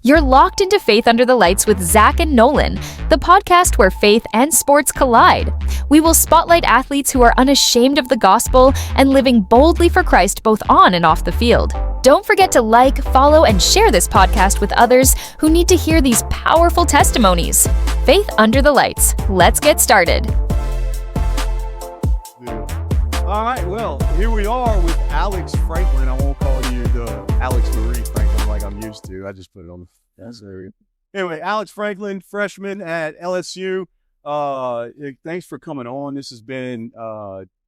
You're locked into Faith Under the Lights with Zach and Nolan, the podcast where faith and sports collide. We will spotlight athletes who are unashamed of the gospel and living boldly for Christ both on and off the field. Don't forget to like, follow, and share this podcast with others who need to hear these powerful testimonies. Faith Under the Lights. Let's get started. All right, well, here we are with Alix Franklin. I won't call you the Alex Marie Franklin like I'm used to. I just put it on the area. Anyway, Alix Franklin, freshman at LSU. Thanks for coming on. This has been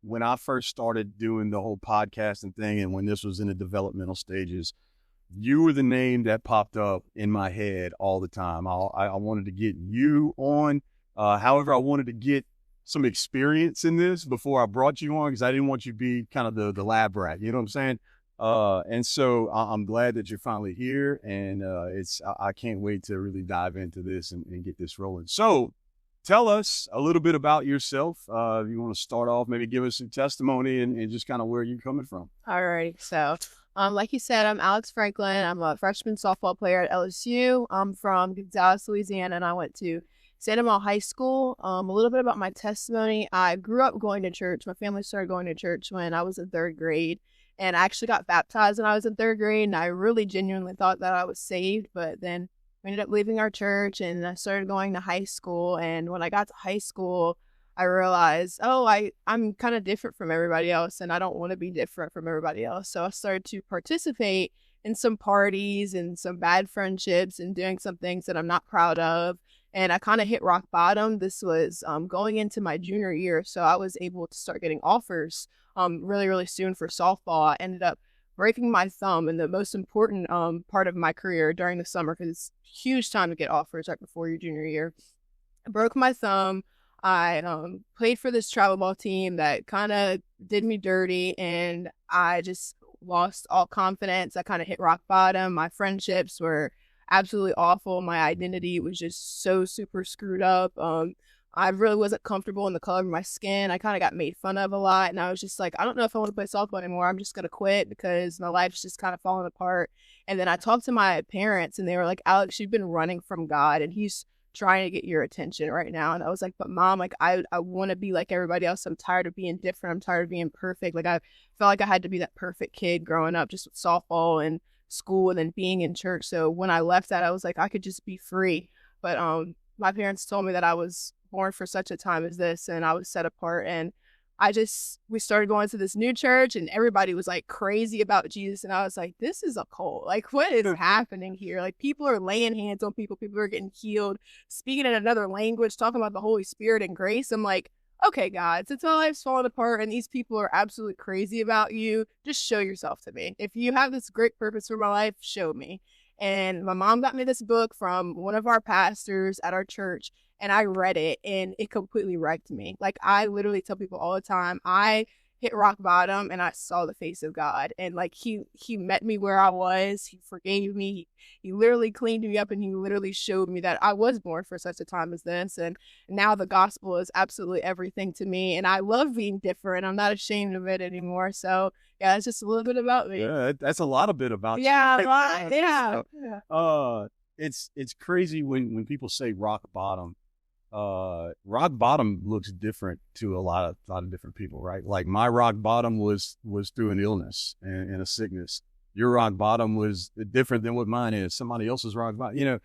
when I first started doing the whole podcasting thing and when this was in the developmental stages. You were the name that popped up in my head all the time. I wanted to get you on. However, I wanted to get some experience in this before I brought you on because I didn't want you to be kind of the lab rat. You know what I'm saying? And so I'm glad that you're finally here, and I can't wait to really dive into this and get this rolling. So tell us a little bit about yourself. If you want to start off, maybe give us some testimony and just kind of where you're coming from. All right. So like you said, I'm Alix Franklin. I'm a freshman softball player at LSU. I'm from Gonzales, Louisiana, and I went to Santa Maria High School. A little bit about my testimony. I grew up going to church. My family started going to church when I was in third grade, and I actually got baptized when I was in third grade, and I really genuinely thought that I was saved, but then we ended up leaving our church, and I started going to high school, and when I got to high school, I realized, I'm kind of different from everybody else, and I don't want to be different from everybody else, so I started to participate in some parties and some bad friendships and doing some things that I'm not proud of. And I kind of hit rock bottom. This was going into my junior year, so I was able to start getting offers really, really soon for softball. I ended up breaking my thumb in the most important part of my career during the summer because it's a huge time to get offers right before your junior year. I broke my thumb. I played for this travel ball team that kind of did me dirty, and I just lost all confidence. I kind of hit rock bottom. My friendships were absolutely awful. My identity was just so super screwed up. I really wasn't comfortable in the color of my skin. I kind of got made fun of a lot, and I was just like, I don't know if I want to play softball anymore. I'm just going to quit because my life's just kind of falling apart. And then I talked to my parents, and they were like, Alix, you've been running from God, and he's trying to get your attention right now. And I was like, but Mom, like, I want to be like everybody else. I'm tired of being different. I'm tired of being perfect. Like, I felt like I had to be that perfect kid growing up just with softball and school and then being in church. So when I left that, I was like, I could just be free. But my parents told me that I was born for such a time as this, and I was set apart. And we started going to this new church, and everybody was like crazy about Jesus. And I was like, this is a cult. Like, what is happening here? Like, people are laying hands on people. People are getting healed, speaking in another language, talking about the Holy Spirit and grace. I'm like, okay, God, since my life's falling apart and these people are absolutely crazy about you, just show yourself to me. If you have this great purpose for my life, show me. And my mom got me this book from one of our pastors at our church, and I read it, and it completely wrecked me. Like, I literally tell people all the time, I hit rock bottom, and I saw the face of God. And, like, he met me where I was. He forgave me. He literally cleaned me up, and he literally showed me that I was born for such a time as this. And now the gospel is absolutely everything to me, and I love being different. I'm not ashamed of it anymore. So, yeah, it's just a little bit about me. Yeah, that's a lot of bit about yeah, you. A lot. Yeah. It's crazy when people say rock bottom. Rock bottom looks different to a lot of different people, right? Like, my rock bottom was through an illness and a sickness. Your rock bottom was different than what mine is. Somebody else's rock bottom,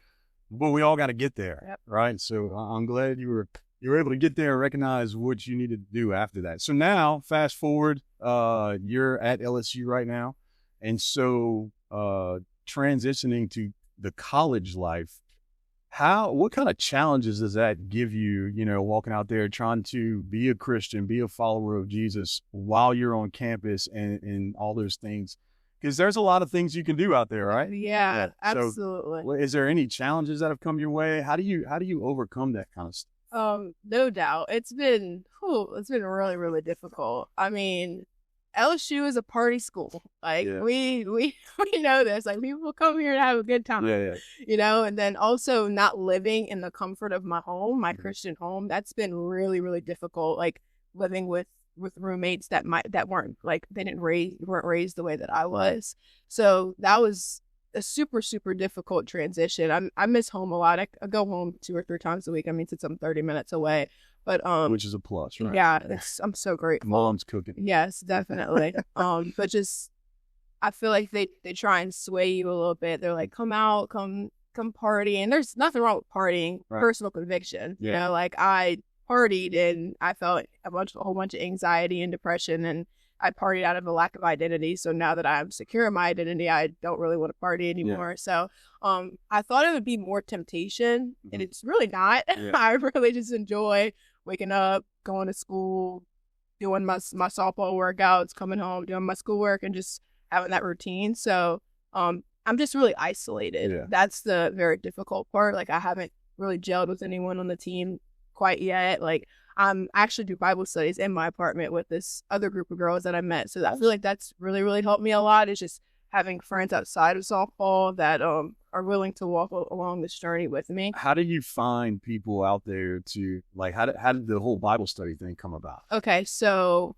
but we all got to get there, Yep. right? So I'm glad you were able to get there and recognize what you needed to do after that. So now, fast forward, you're at LSU right now, and so transitioning to the college life. What kind of challenges does that give you, walking out there trying to be a Christian, be a follower of Jesus while you're on campus and all those things? Because there's a lot of things you can do out there, right? Yeah, absolutely. So, is there any challenges that have come your way? How do you overcome that kind of stuff? No doubt. It's been really, really difficult. I mean, LSU is a party school. Like, yeah. we know this. Like, people come here to have a good time. Yeah. And then also not living in the comfort of my home, my Christian home. That's been really, really difficult. Like, living with roommates that weren't like, weren't raised the way that I was. So that was a super, super difficult transition. I miss home a lot. I go home 2 or 3 times a week. I mean, since I'm 30 minutes away, but which is a plus, right? yeah, I'm so grateful. Mom's cooking. Yes, definitely. But just I feel like they try and sway you a little bit. They're like, come out, come party, and there's nothing wrong with partying. Right. Personal conviction. Yeah. You know, like I partied and I felt a whole bunch of anxiety and depression, and I partied out of a lack of identity. So now that I'm secure in my identity, I don't really want to party anymore. So I thought it would be more temptation, and it's really not. Yeah. I really just enjoy waking up, going to school, doing my softball workouts, coming home, doing my schoolwork, and just having that routine. So I'm just really isolated. Yeah. That's the very difficult part. Like I haven't really gelled with anyone on the team quite yet. Like I actually do Bible studies in my apartment with this other group of girls that I met. So I feel like that's really, really helped me a lot. It's just having friends outside of softball that are willing to walk along this journey with me. How do you find people out there to like? How did the whole Bible study thing come about? Okay, so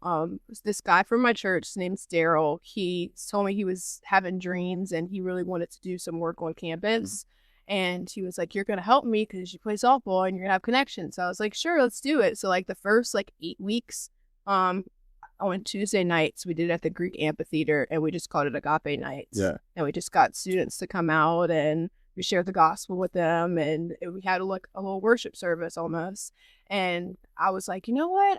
this guy from my church, his name's Daryl. He told me he was having dreams and he really wanted to do some work on campus. And he was like, you're going to help me because you play softball and you're going to have connections. So I was like, sure, let's do it. So like the first 8 weeks, on Tuesday nights, we did it at the Greek amphitheater and we just called it Agape Nights. Yeah. And we just got students to come out and we shared the gospel with them. And we had a little worship service almost. And I was like, you know what?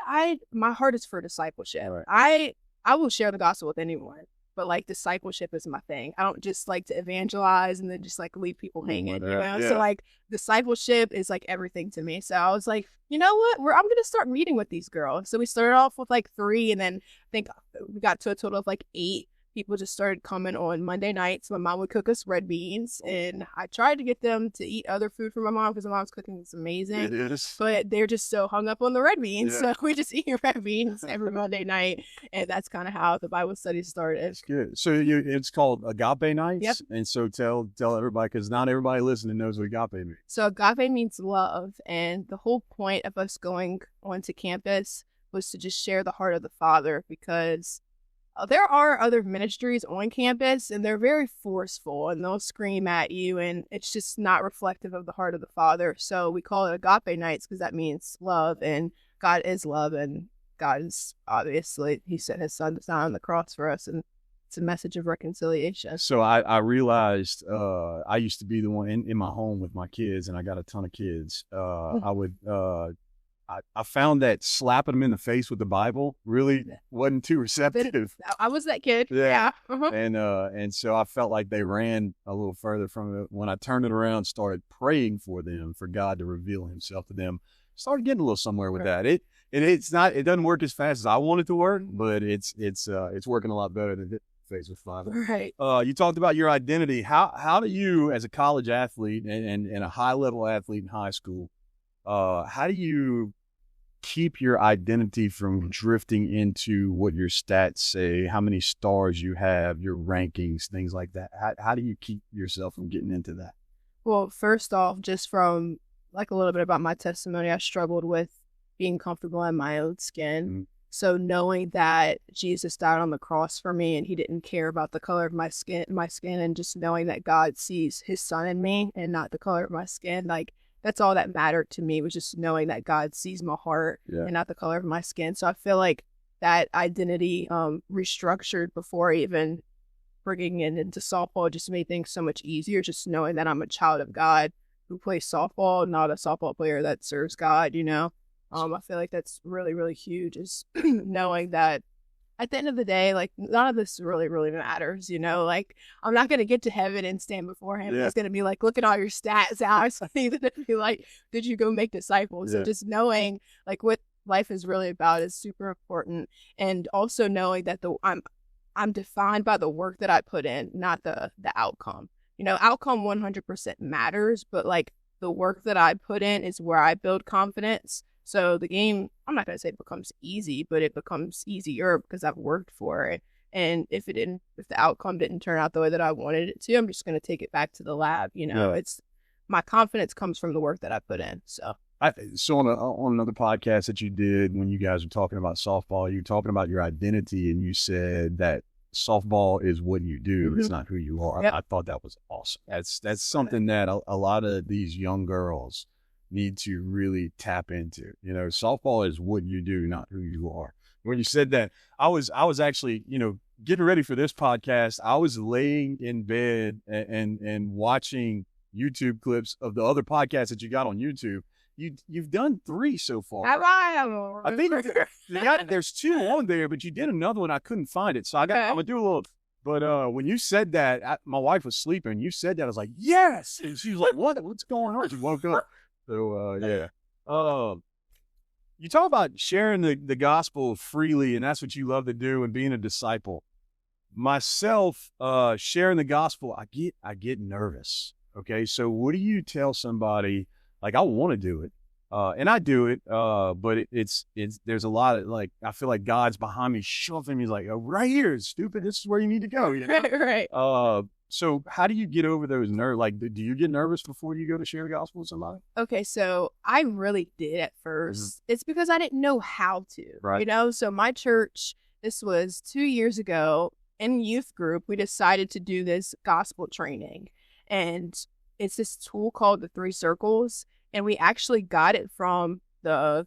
My heart is for discipleship. Right. I will share the gospel with anyone. But discipleship is my thing. I don't just like to evangelize and then just leave people hanging, you know? Yeah. So discipleship is everything to me. So I was like, you know what? I'm going to start meeting with these girls. So we started off with 3, and then I think we got to a total of 8. People just started coming on Monday nights. My mom would cook us red beans, and I tried to get them to eat other food from my mom because my mom's cooking is amazing. It is. But they're just so hung up on the red beans. Yeah. So we just eat red beans every Monday night. And that's kind of how the Bible study started. That's good. So it's called Agape Nights? Yep. And so tell everybody, because not everybody listening knows what agape means. So agape means love. And the whole point of us going onto campus was to just share the heart of the Father, because there are other ministries on campus and they're very forceful and they'll scream at you and it's just not reflective of the heart of the Father. So we call it Agape Nights because that means love, and God is love, and God is obviously, he sent his son to die on the cross for us, and it's a message of reconciliation. So I realized I used to be the one in my home with my kids, and I got a ton of kids. I found that slapping them in the face with the Bible really wasn't too receptive. I was that kid. Yeah. Uh-huh. And so I felt like they ran a little further from it. When I turned it around, started praying for them, for God to reveal himself to them, started getting a little somewhere with that. It doesn't work as fast as I want it to work, but it's working a lot better than face with Father. Right. You talked about your identity. How do you, as a college athlete and a high level athlete in high school, how do you keep your identity from drifting into what your stats say, how many stars you have, your rankings, things like that? How do you keep yourself from getting into that? Well, first off, just from a little bit about my testimony, I struggled with being comfortable in my own skin. Mm-hmm. So knowing that Jesus died on the cross for me and he didn't care about the color of my skin, and just knowing that God sees his son in me and not the color of my skin, that's all that mattered to me, was just knowing that God sees my heart and not the color of my skin. So I feel like that identity restructured before even bringing it into softball just made things so much easier, just knowing that I'm a child of God who plays softball, not a softball player that serves God, you know? I feel like that's really, really huge, is knowing that at the end of the day, none of this really, really matters, you know? I'm not going to get to heaven and stand before him. Yeah. He's going to be like, look at all your stats, Alex. He's going to be like, did you go make disciples? Yeah. So just knowing, what life is really about is super important. And also knowing that I'm defined by the work that I put in, not the outcome. You know, outcome 100% matters, but, the work that I put in is where I build confidence. So the game, I'm not going to say it becomes easy, but it becomes easier because I've worked for it. And if the outcome didn't turn out the way that I wanted it to, I'm just going to take it back to the lab. You know, It's my confidence comes from the work that I put in. So on another podcast that you did when you guys were talking about softball, you were talking about your identity, and you said that softball is what you do. It's not who you are. Yep. I thought that was awesome. That's something that a lot of these young girls need to really tap into. You know, softball is what you do, not who you are. When you said that, I was actually, you know, getting ready for this podcast. I was laying in bed and watching YouTube clips of the other podcasts that you got on YouTube. You've done 3 so far. I think there's 2 on there, but you did another one. I couldn't find it, so I'm gonna do a little. But when you said that, my wife was sleeping. You said that, I was like, yes, and she was like, what's going on? She woke up. So yeah. You talk about sharing the gospel freely, and that's what you love to do, and being a disciple. Myself, sharing the gospel, I get nervous. Okay, so what do you tell somebody? Like, I want to do it, and I do it, but it's there's a lot of, like, I feel like God's behind me shoving me, like, oh, right here, stupid, this is where you need to go. You know? Right. So how do you get over those nerves? Like, do you get nervous before you go to share the gospel with somebody? Okay, so I really did at first. It's because I didn't know how to, Right. you know? So my church, this was 2 years ago, in youth group, we decided to do this gospel training. And it's this tool called the 3 Circles. And we actually got it from the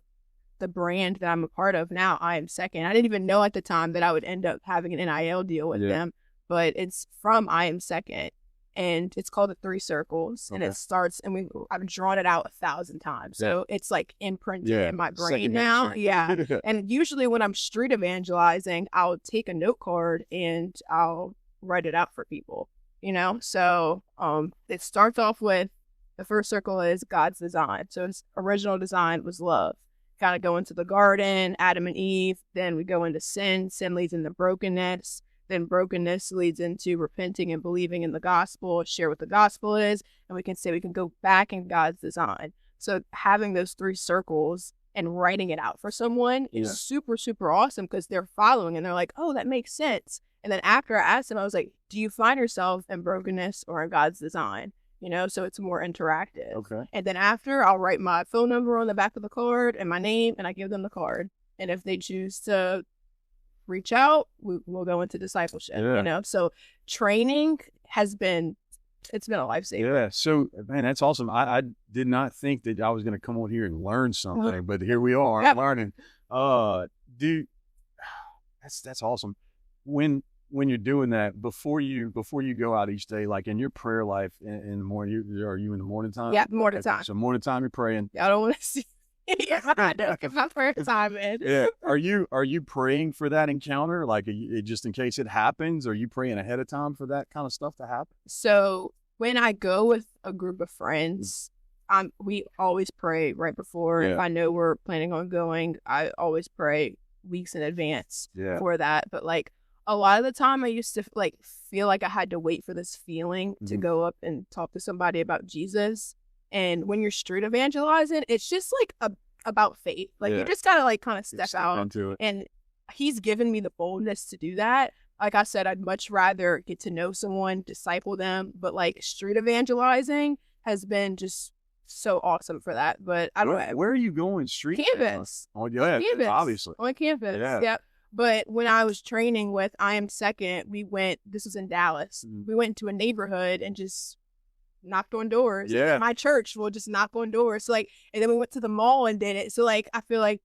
brand that I'm a part of now, I Am Second. I didn't even know at the time that I would end up having an NIL deal with them. But it's from I Am Second, and it's called the 3 Circles, and it starts, and I've drawn it out 1,000 times, so it's like imprinted in my brain now. Yeah, and usually when I'm street evangelizing, I'll take a note card and I'll write it out for people, you know. So it starts off with the first circle is God's design. So its original design was love. Kind of go into the garden, Adam and Eve. Then we go into sin. Sin leads into brokenness. Then brokenness leads into repenting and believing in the gospel, share what the gospel is, and we can say we can go back in God's design. So having those 3 circles and writing it out for someone is super, super awesome, because they're following and they're like, oh, that makes sense. And then after I asked them, I was like, do you find yourself in brokenness or in God's design? You know, so it's more interactive. Okay. And then after, I'll write my phone number on the back of the card and my name, and I give them the card. And if they choose to reach out, we'll go into discipleship, you know? So training it's been a lifesaver. Yeah. So, man, that's awesome. I did not think that I was going to come on here and learn something, but here we are learning. That's awesome. When you're doing that, before you go out each day, like in your prayer life in the morning, are you in the morning time? Yeah, morning time. So morning time you're praying. I don't want to see. I know, get my prayer time in. Yeah. Are you praying for that encounter? Like, just in case it happens? Are you praying ahead of time for that kind of stuff to happen? So when I go with a group of friends, we always pray right before. If I know we're planning on going, I always pray weeks in advance for that. But like a lot of the time, I used to like feel like I had to wait for this feeling to go up and talk to somebody about Jesus. And when you're street evangelizing, it's just like about faith. Like you just gotta like kind of step out into it. And he's given me the boldness to do that. Like I said, I'd much rather get to know someone, disciple them. But like street evangelizing has been just so awesome for that. But I don't know. Where are you going? Street campus. Oh yeah, campus. Obviously On campus. Yep. But when I was training with I Am Second, this was in Dallas. We went to a neighborhood and just knocked on doors. Yeah. My church will just knock on doors. So like, and then we went to the mall and did it. So like, I feel like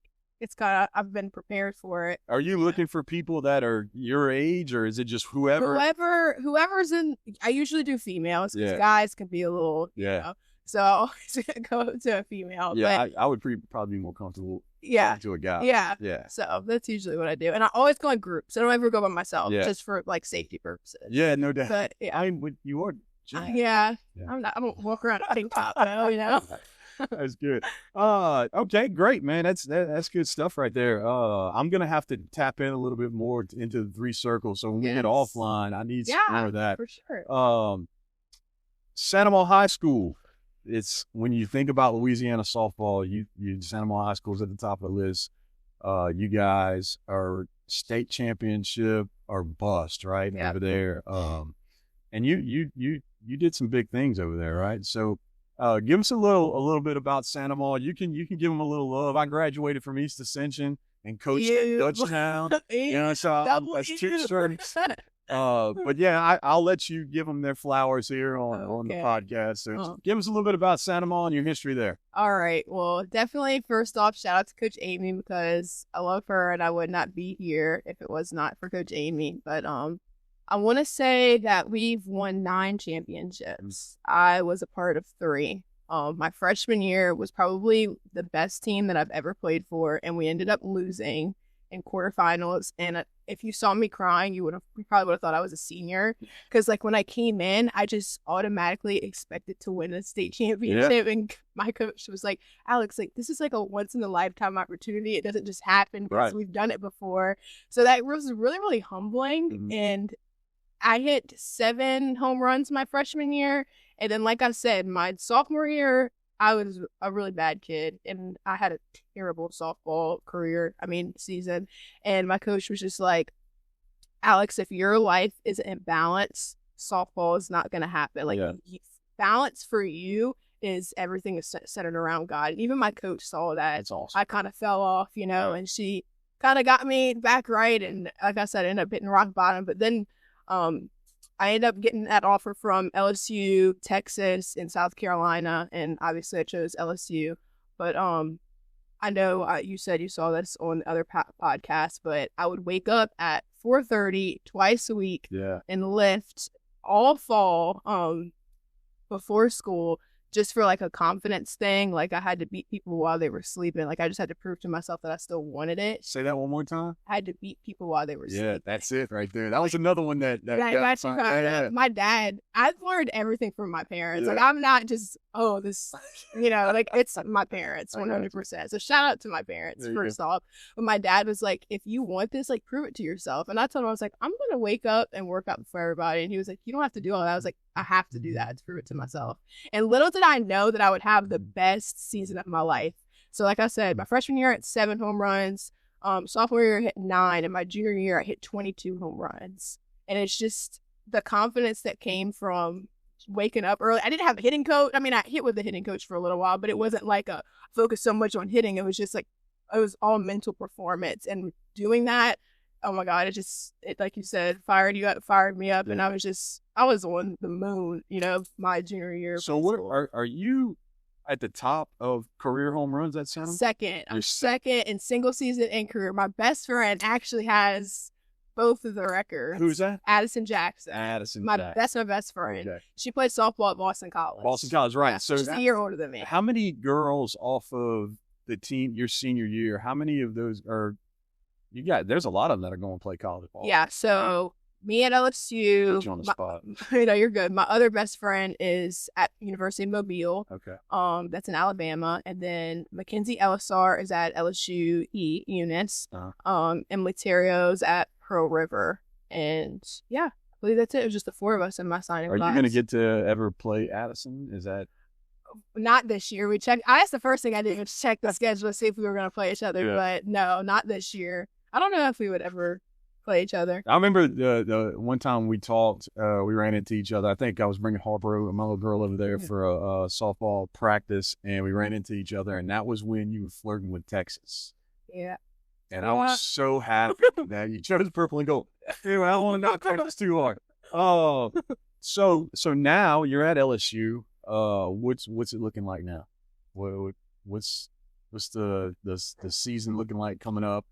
I've been prepared for it. Are you looking for people that are your age, or is it just whoever? Whoever's in, I usually do females, because Yeah. guys can be a little, you know, so I always go to a female. Yeah, but I would probably be more comfortable yeah, to a guy. yeah. So that's usually what I do. And I always go in groups. I don't ever go by myself, just for like safety purposes. Yeah, no doubt. But yeah. You are. Yeah. I don't walk around cutting top, you know. That's good. Okay, great, man. That's good stuff right there. I'm gonna have to tap in a little bit more into the 3 circles. So when we get offline, I need some more of that. For sure. Santa Monica High School. It's when you think about Louisiana softball, Santa Monica High School's at the top of the list. You guys are state championship or bust, right? Over there. And you did some big things over there, right? So give us a little bit about Santa Monica. You can give them a little love. I graduated from East Ascension and coached at Dutchtown. You know, so that's 2 straight. But yeah, I'll let you give them their flowers here on the podcast. So give us a little bit about Santa Maria and your history there. All right. Well, definitely first off, shout out to Coach Amy because I love her and I would not be here if it was not for Coach Amy. But I want to say that we've won 9 championships. I was a part of 3. My freshman year was probably the best team that I've ever played for, and we ended up losing in quarterfinals. And if you saw me crying, you probably would have thought I was a senior, because like when I came in, I just automatically expected to win a state championship. Yeah. And my coach was like, Alex, like this is like a once in a lifetime opportunity. It doesn't just happen because we've done it before. So that was really, really humbling. Mm-hmm. And I hit 7 home runs my freshman year. And then, like I said, my sophomore year, I was a really bad kid. And I had a terrible softball season. And my coach was just like, Alex, if your life isn't in balance, softball is not going to happen. Like, balance for you is everything is centered around God. And even my coach saw that. That's awesome. I kind of fell off, and she kind of got me back right. And like I said, I ended up hitting rock bottom. But then I ended up getting that offer from LSU, Texas, and South Carolina, and obviously I chose LSU. But I know you said you saw this on the other podcast, but I would wake up at 4:30 twice a week and lift all fall before school, just for like a confidence thing. Like I had to beat people while they were sleeping. Like I just had to prove to myself that I still wanted it. Say that one more time. I had to beat people while they were sleeping. Yeah, that's it right there. That was another one that my dad, I've learned everything from my parents. Yeah. Like I'm not just, like it's my parents 100%. So shout out to my parents first off. But my dad was like, if you want this, like prove it to yourself. And I told him, I was like, I'm going to wake up and work out for everybody. And he was like, you don't have to do all that. I was like, I have to do that to prove it to myself. And little did I know that I would have the best season of my life. So like I said, my freshman year I hit 7 home runs. Sophomore year I hit 9, and my junior year I hit 22 home runs. And it's just the confidence that came from waking up early. I didn't have a hitting coach. I mean, I hit with the hitting coach for a little while, but it wasn't like a focus so much on hitting. It was just like, it was all mental performance. And doing that, oh my God, it like you said, fired me up. And I was on the moon, my junior year. So what are you at the top of career home runs at Santa? Second. I'm second in single season and career. My best friend actually has both of the records. Who's that? Addison Jackson. That's my best friend. Okay. She played softball at Boston College. Right. Yeah, so she's a year older than me. How many girls off of the team your senior year, how many of those are you got? There's a lot of them that are going to play college ball. Yeah, so me at LSU. Put you on the spot. You're good. My other best friend is at University of Mobile. Okay. That's in Alabama. And then Mackenzie Ellisar is at LSU Eunice. Emily Terrio's at Pearl River. And yeah, I believe that's it. It was just the 4 of us in my signing class. Are you going to get to ever play Addison? Is that? Not this year. That's the first thing I did was check the schedule to see if we were going to play each other. Yeah. But no, not this year. I don't know if we would ever play each other. I remember the one time we talked, we ran into each other. I think I was bringing Harper, my little girl over there for a softball practice, and we ran into each other, and that was when you were flirting with Texas. Yeah. And I was so happy that you chose purple and gold. Anyway, I don't want to knock Texas too hard. Oh, so now you're at LSU. What's it looking like now? What's the season looking like coming up?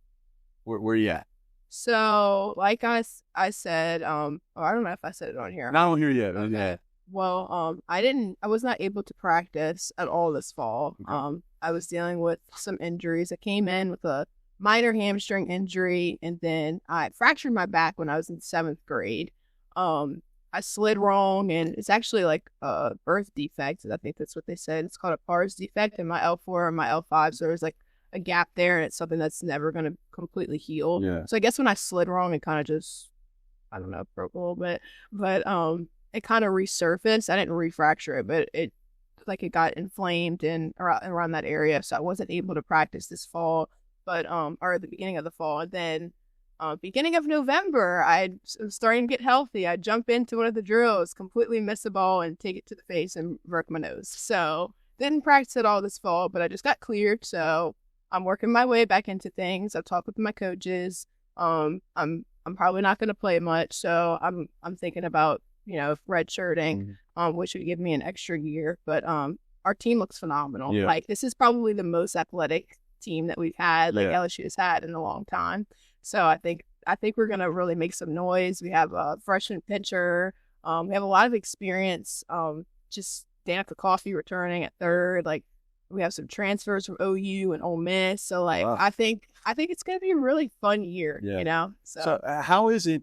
Where you at? So, like I said, I don't know if I said it on here. Not on here yet. Okay. Yeah. Well, I was not able to practice at all this fall. Okay. I was dealing with some injuries. I came in with a minor hamstring injury, and then I fractured my back when I was in 7th grade. I slid wrong, and it's actually like a birth defect. I think that's what they said. It's called a pars defect in my L4 and my L5. So there's like a gap there, and it's something that's never going to completely heal. Yeah. So I guess when I slid wrong, it kind of just, I don't know, broke a little bit. But it kind of resurfaced. I didn't refracture it, but it got inflamed and around that area. So I wasn't able to practice this fall, or at the beginning of the fall. And then beginning of November, I was starting to get healthy. I jump into one of the drills, completely miss a ball and take it to the face and broke my nose. So didn't practice it all this fall, but I just got cleared. So I'm working my way back into things. I've talked with my coaches. I'm I'm probably not going to play much. So I'm thinking about, redshirting, which would give me an extra year. But our team looks phenomenal. Yeah. Like, this is probably the most athletic team that we've had, like LSU has had in a long time. So I think we're going to really make some noise. We have a freshman pitcher. We have a lot of experience. Just Danica Coffee returning at third. Like, we have some transfers from OU and Ole Miss. So, like, wow. I think it's going to be a really fun year, So how is it,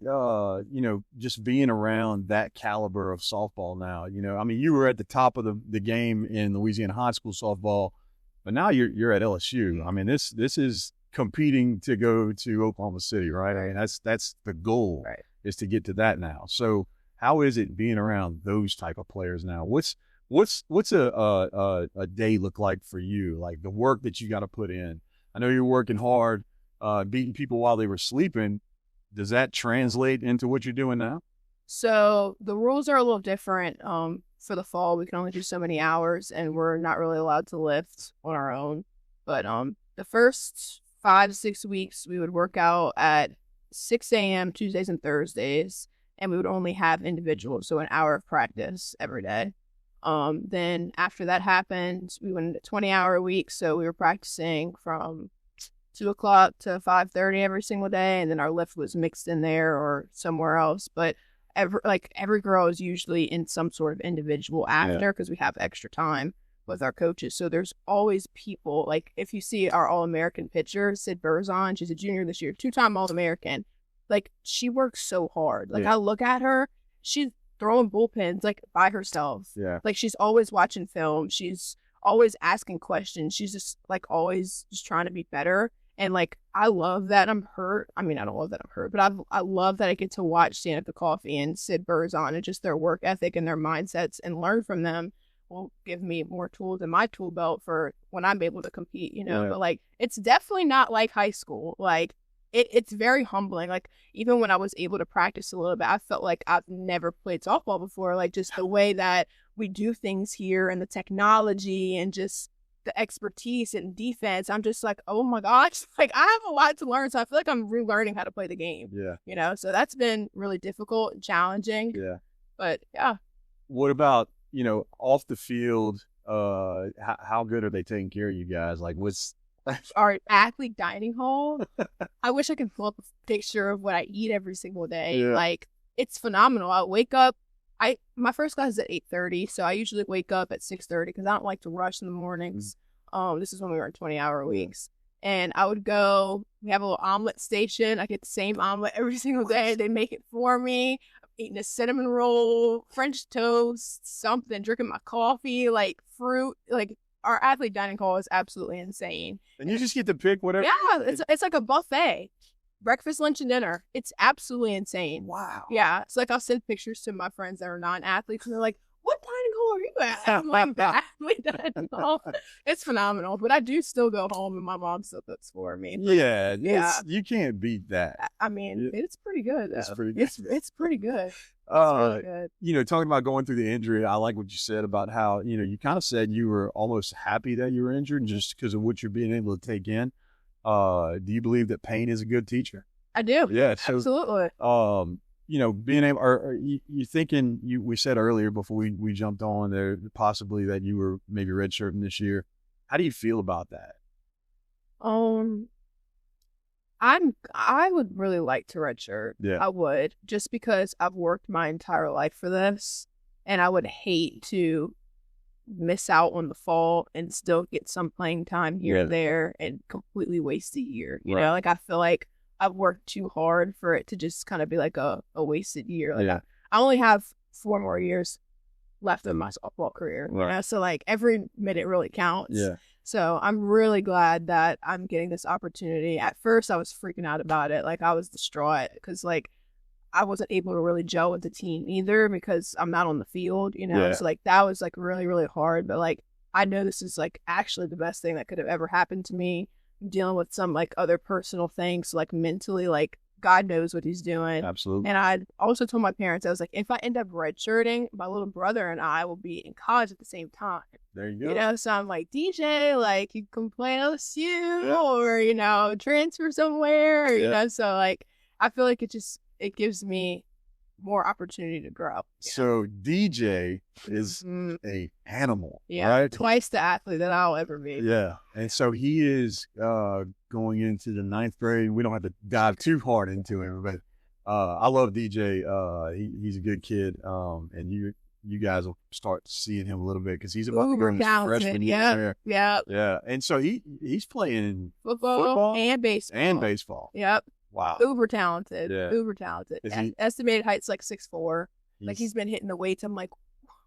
just being around that caliber of softball now? I mean, you were at the top of the game in Louisiana high school softball, but now you're at LSU. I mean, this is competing to go to Oklahoma City, right? I mean, that's the goal, right, is to get to that now. So how is it being around those type of players now? What's a day look like for you? Like, the work that you got to put in. I know you're working hard, beating people while they were sleeping. Does that translate into what you're doing now? So the rules are a little different. For the fall, we can only do so many hours, and we're not really allowed to lift on our own. But the first 5 to 6 weeks, we would work out at 6 a.m. Tuesdays and Thursdays, and we would only have individuals, so an hour of practice every day. Then after that happened, we went into 20-hour week, so we were practicing from 2 o'clock to 5:30 every single day, and then our lift was mixed in there or somewhere else. But every girl is usually in some sort of individual after, because we have extra time with our coaches. So there's always people, like, if you see our All-American pitcher, Sid Burzon, she's a junior this year, 2-time All-American. Like, she works so hard. Like, I look at her, she's throwing bullpens, like, by herself. Yeah. Like, she's always watching film. She's always asking questions. She's just, like, always just trying to be better. And, like, I love that I'm hurt. I mean, I don't love that I'm hurt, but I love that I get to watch Danica Coffee and Sid Burzon, and just their work ethic and their mindsets, and learn from them will give me more tools in my tool belt for when I'm able to compete, But, like, it's definitely not like high school. Like, it's very humbling. Like, even when I was able to practice a little bit, I felt like I've never played softball before. Like, just the way that we do things here, and the technology, and just the expertise and defense, I'm just like, oh my gosh, like, I have a lot to learn. So I feel like I'm relearning how to play the game. Yeah. So that's been really difficult and challenging. Yeah. But yeah. What about, off the field? How good are they taking care of you guys? Like, what's our athlete dining hall? I wish I could pull up a picture of what I eat every single day. Yeah. Like, it's phenomenal. I wake up, my first class is at 8:30, so I usually wake up at 6:30 because I don't like to rush in the mornings. This is when we were in 20-hour weeks. And I would go, we have a little omelet station. I get the same omelet every single day. They make it for me. I'm eating a cinnamon roll, French toast, something, drinking my coffee, like, fruit. Like, our athlete dining hall is absolutely insane. And you just get to pick whatever. Yeah, it's like a buffet. Breakfast, lunch, and dinner. It's absolutely insane. Wow. Yeah. It's like, I'll send pictures to my friends that are non-athletes, and they're like, what dining hall are you at? I'm like, the athlete dining hall. It's phenomenal. But I do still go home, and my mom still cooks for me. Yeah. You can't beat that. I mean, it's pretty good, though. It's pretty good. It's pretty good. Really good. Talking about going through the injury, I like what you said about how, you kind of said you were almost happy that you were injured just because of what you're being able to take in. Do you believe that pain is a good teacher? I do. Yeah. So, absolutely. Being able, or you thinking, we said earlier before we jumped on there, possibly that you were maybe redshirting this year. How do you feel about that? I would really like to redshirt. Yeah. I would, just because I've worked my entire life for this, and I would hate to miss out on the fall and still get some playing time here and there and completely waste a year. You know, like, I feel like I've worked too hard for it to just kind of be like a wasted year. Like, I only have 4 more years left in my softball career. Right. You know? So, like, every minute really counts. Yeah. So I'm really glad that I'm getting this opportunity. At first, I was freaking out about it. Like, I was distraught because, like, I wasn't able to really gel with the team either because I'm not on the field, Yeah. So, like, that was, like, really, really hard. But, like, I know this is, like, actually the best thing that could have ever happened to me. I'm dealing with some, like, other personal things, like, mentally, like, God knows what he's doing. Absolutely. And I also told my parents, I was like, if I end up redshirting, my little brother and I will be in college at the same time. There you go. So I'm like, DJ, like, you can play LSU or, transfer somewhere, so, like, I feel like it gives me more opportunity to grow. So DJ is a animal, Yeah, right? twice the athlete that I'll ever be. Yeah, and so he is going into the 9th grade. We don't have to dive too hard into him, but I love DJ. He's a good kid, and you guys will start seeing him a little bit because he's about to go in his freshman year. Yeah, and so he's playing football and baseball. Yep. Wow. Uber talented. Yeah. Uber talented. Estimated height's like 6'4". Like he's been hitting the weights. I'm like,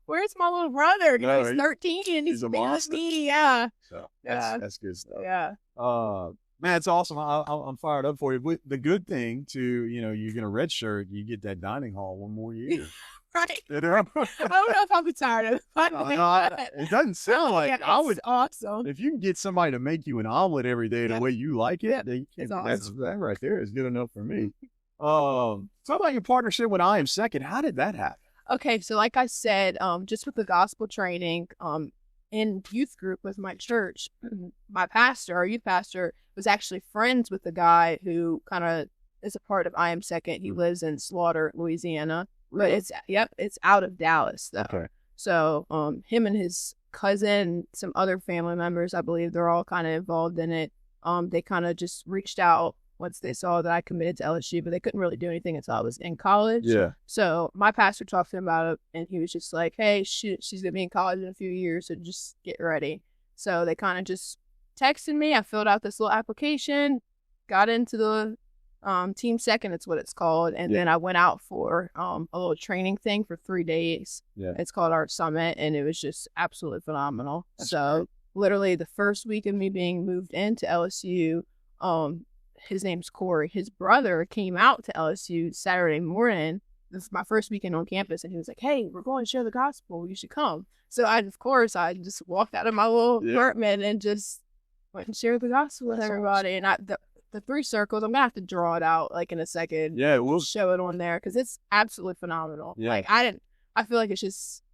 where's my little brother? No, he's 13 and he's a monster. me. Yeah. So that's good stuff. Yeah. Man, it's awesome. I'm fired up for you. But the good thing too, you're gonna redshirt. You get that dining hall one more year. Right. I don't know if I'm tired of it. It doesn't sound like I would. Awesome. If you can get somebody to make you an omelet every day the way you like it, it's awesome. that right there is good enough for me. So about your partnership with I Am Second, how did that happen? Okay, so like I said, just with the gospel training, in youth group with my church, my pastor, our youth pastor, was actually friends with the guy who kind of is a part of I Am Second. He lives in Slaughter, Louisiana. But it's out of Dallas though. Okay. So him and his cousin, some other family members, I believe they're all kind of involved in it. They kind of just reached out once they saw that I committed to LSU, but they couldn't really do anything until I was in college. Yeah. So my pastor talked to him about it, and he was just like, "Hey, she's gonna be in college in a few years, so just get ready." So they kind of just texted me. I filled out this little application, got into the Team Second, it's what it's called, and then I went out for a little training thing for 3 days. It's called our summit, and it was just absolutely phenomenal. That's great. Literally the first week of me being moved into LSU, his name's Corey, his brother came out to LSU Saturday morning. This is my first weekend on campus, and he was like, "Hey, we're going to share the gospel, you should come." So I just walked out of my little apartment and just went and shared the gospel with everybody. Awesome. And the 3 circles, I'm gonna have to draw it out like in a second. Yeah, we'll show it on there because it's absolutely phenomenal. Yeah. Like I feel like it's just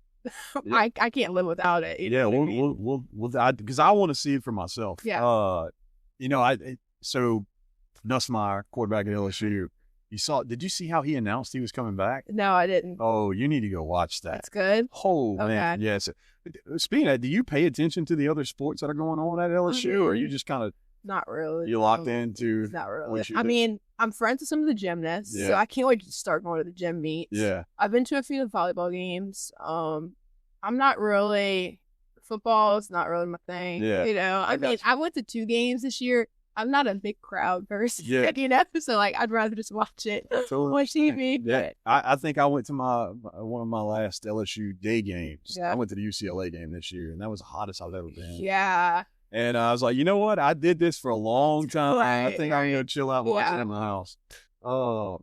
I can't live without it. We'll because I want to see it for myself. Yeah. So Nussmeier, quarterback at LSU. Did you see how he announced he was coming back? No, I didn't. Oh, you need to go watch that. That's good. Oh, man. Yes. Speaking of that, do you pay attention to the other sports that are going on at LSU, or are you just kind of not really? You locked into not really. I mean, I'm friends with some of the gymnasts, so I can't wait to start going to the gym meets. Yeah. I've been to a few of the volleyball games. I'm not really football is not really my thing. Yeah. I mean, I went to 2 games this year. I'm not a big crowd person, so like I'd rather just watch it, watch TV. Yeah, I think I went to one of my last LSU day games. Yeah. I went to the UCLA game this year, and that was the hottest I've ever been. Yeah. And I was like, you know what? I did this for a long time. I think I'm gonna chill out and watch it in my house. Oh,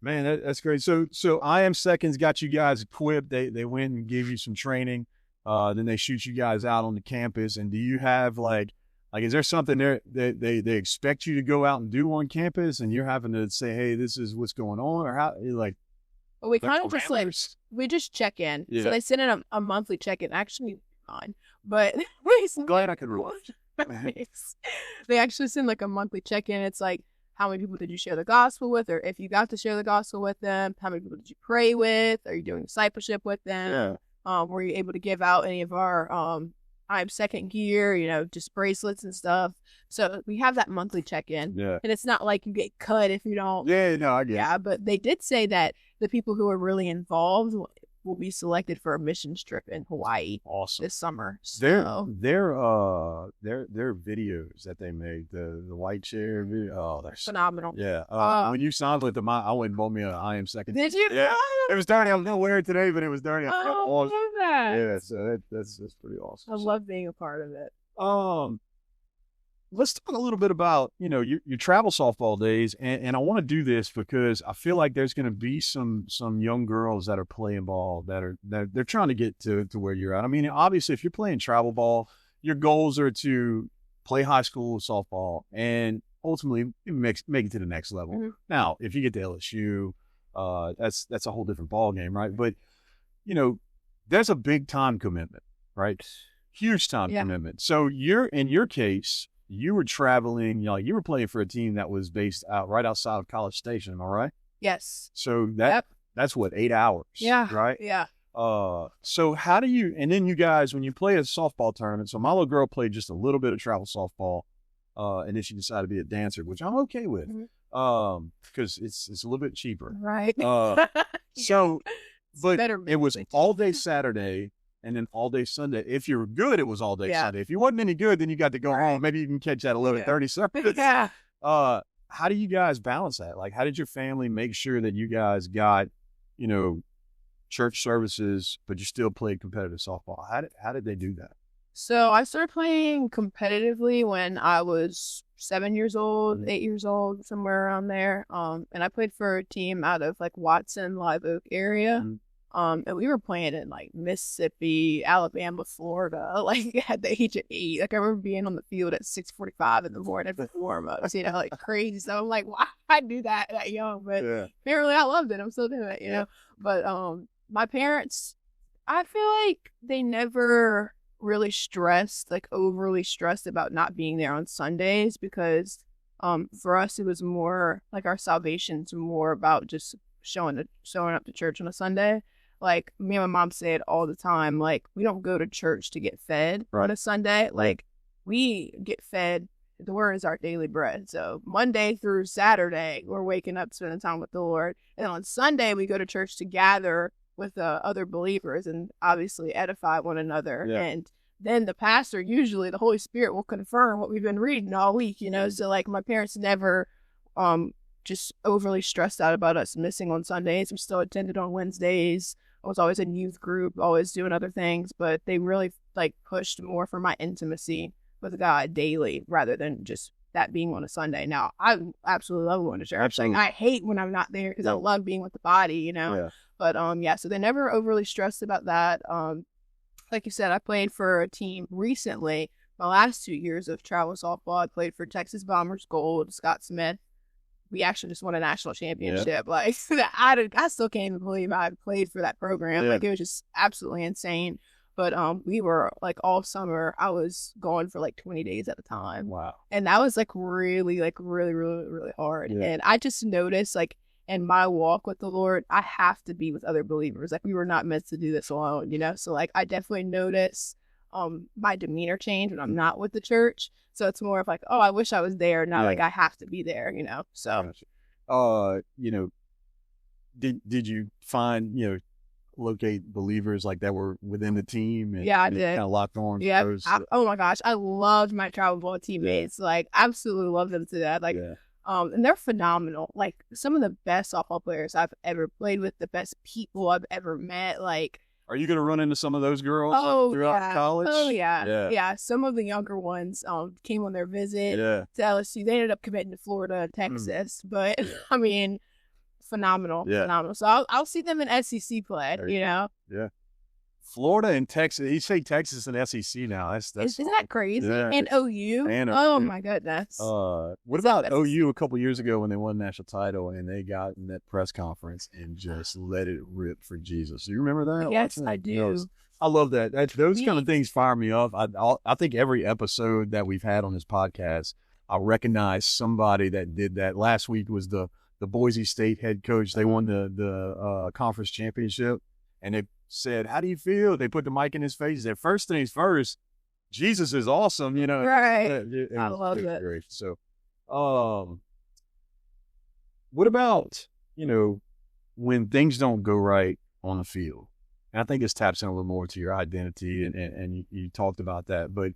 man, that's great. So I Am Second's got you guys equipped. They went and gave you some training. Then they shoot you guys out on the campus. And do you have like, is there something there that they expect you to go out and do on campus, and you're having to say, hey, this is what's going on, or how? Like, well, we kind of just we just check in. Yeah. So they send in a monthly check-in. Actually, fine, but I'm glad I could rewind. They actually send like a monthly check-in. It's like, how many people did you share the gospel with, or if you got to share the gospel with them, how many people did you pray with? Are you doing discipleship with them? Yeah. Were you able to give out any of our I'm Second gear, just bracelets and stuff. So we have that monthly check-in. Yeah. And it's not like you get cut if you don't. Yeah, no, I get it. Yeah, but they did say that the people who are really involved will be selected for a missions trip in Hawaii. Awesome. This summer. So. Their videos that they made, the white chair video, oh, they're phenomenal. Yeah. When you signed with them, I went and bought me a I Am Second. Did you? Yeah. It was dirty. I don't wear it today, but it was dirty. Oh, I love that. Yeah, so that's pretty awesome. I love being a part of it. Let's talk a little bit about, your travel softball days. And I want to do this because I feel like there's going to be some young girls that are playing ball that they're trying to get to where you're at. I mean, obviously, if you're playing travel ball, your goals are to play high school softball and ultimately make it to the next level. Mm-hmm. Now, if you get to LSU, that's a whole different ball game, right? But, there's a big time commitment, right? Huge time commitment. So in your case, you were traveling, you were playing for a team that was based out right outside of College Station. Am I right? Yes. So Yep. that's what, 8 hours? Yeah. Right. Yeah. So how do you, and then you guys, when you play a softball tournament, so my little girl played just a little bit of travel softball, and then she decided to be a dancer, which I'm okay with, because it's a little bit cheaper. Right. So, but it was better all day Saturday and then all day Sunday. If you were good, it was all day Yeah. Sunday. If you wasn't any good, then you got to go home. Maybe you can catch that 11:30 service. Yeah. How do you guys balance that? Like, how did your family make sure that you guys got, church services, but you still played competitive softball? How did they do that? So I started playing competitively when I was 7 years old, 8 years old, somewhere around there. And I played for a team out of like Watson, Live Oak area. And we were playing in like Mississippi, Alabama, Florida, like at the age of 8. Like I remember being on the field at 6:45 in the morning for warm-ups, like crazy. So I'm like, why I do that young? But apparently I loved it. I'm still doing it, know. But my parents, I feel like they never really stressed, like overly stressed about not being there on Sundays, because for us it was more like our salvation's more about just showing up to church on a Sunday. Like me and my mom say it all the time, like we don't go to church to get fed on a Sunday. Like we get fed, the word is our daily bread. So Monday through Saturday we're waking up spending time with the Lord, and on Sunday we go to church to gather with other believers and obviously edify one another. And then the pastor, usually the Holy Spirit, will confirm what we've been reading all week, So like my parents never just overly stressed out about us missing on Sundays. We still attended on Wednesdays. I was always in youth group, always doing other things, but they really like pushed more for my intimacy with God daily rather than just that being on a Sunday. Now, I absolutely love going to church. Absolutely. I hate when I'm not there because I love being with the body, But so they never overly stressed about that. Like you said, I played for a team recently. My last 2 years of travel softball, I played for Texas Bombers Gold, Scott Smith. We actually just won a national championship. Like I still can't even believe I played for that program. Like it was just absolutely insane. But we were like all summer, I was gone for like 20 days at a time. Wow. And that was like really, really hard. And I just noticed like in my walk with the Lord, I have to be with other believers. Like we were not meant to do this alone, So like I definitely notice my demeanor change when I'm not with the church. So it's more of like, oh, I wish I was there, not like I have to be there, So did you find, locate believers like that were within the team and I did. Kind of locked on? Yeah. Oh my gosh, I loved my travel ball teammates. Like absolutely loved them to death. Like and they're phenomenal. Like some of the best softball players I've ever played with, the best people I've ever met. Like, are you going to run into some of those girls throughout college? Oh yeah. Some of the younger ones came on their visit to LSU. They ended up committing to Florida, Texas, but I mean, phenomenal. So I'll see them in SEC play. Yeah. Florida and Texas. You say Texas and SEC now. Isn't that crazy? Yeah. And OU. Oh my goodness. What about OU a couple years ago when they won the national title and they got in that press conference and just let it rip for Jesus? Do you remember that? Yes, I do. I love that. Those kind of things fire me up. I think every episode that we've had on this podcast, I recognize somebody that did that. Last week was the Boise State head coach. They won the conference championship, and they said, "How do you feel?" They put the mic in his face. He said, "First things first, Jesus is awesome." Right. I love it. Great. So, what about when things don't go right on the field? And I think this taps in a little more to your identity, and you talked about that. But